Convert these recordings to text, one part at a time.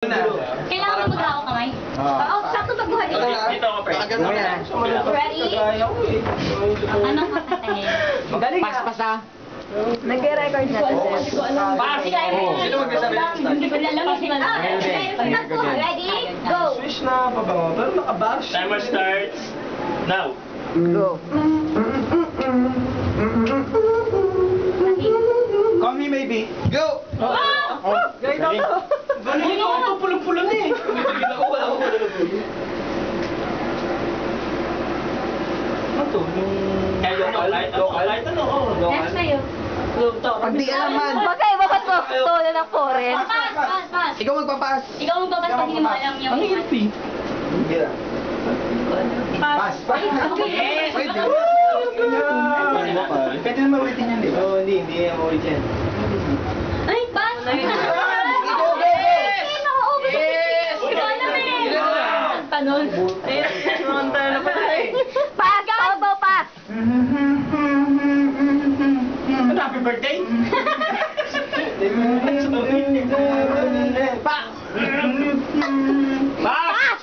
Kailangan mo maghawak kamay? Oo, sakto pagbuhat dito. Dito ako, pre. Ready? Anong kakatahin? Magaling Pas-pas Nag-record na kasi. Pas! Sino magkasabi? Hindi ko alam kung sino. Ready? Go! Swish na pabango, pero nakabash. Timer starts now. Go. Call me maybe. Go! Ganito to. Ganito ito, pulang-pulang eh. Wala ko Ano to? Kahit ano, Next sa'yo. Pag di alaman. Magkaiba ba to? Tono ng foreign. Pass, pass, pass. Ikaw magpapas. Ikaw ang babas pag hindi mo alam yung... Ang hirap eh. Pass. Yes! Wait, pwede naman ulitin yan, di ba? Oo, hindi yan maulit yan. Ay, pass! Panon. Pass! Auto pass! Happy birthday! Pa! Pass!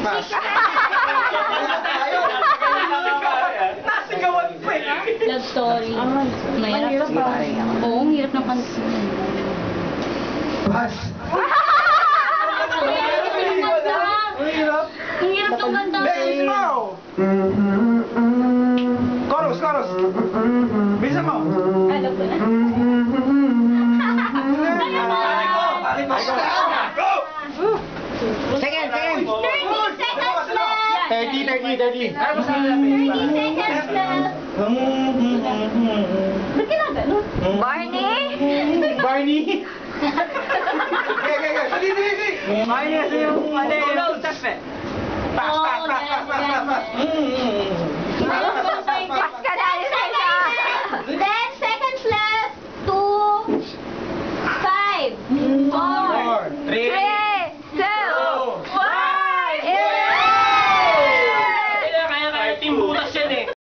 Pass! Nasigawan pa eh! Love story. Mahirap. Oo, ang hirap ng kanta. Pass! Ang hirap ng kanta. Bilis mo! Chorus, chorus! Bilisan mo! Alam ko na. Pare ko! Go! Second! 30 seconds left! 30! 30 seconds left! Ba't ginaganon? Barney? Barney! Okay. Dali! Barney kasi yung ano yung step eh. Pass!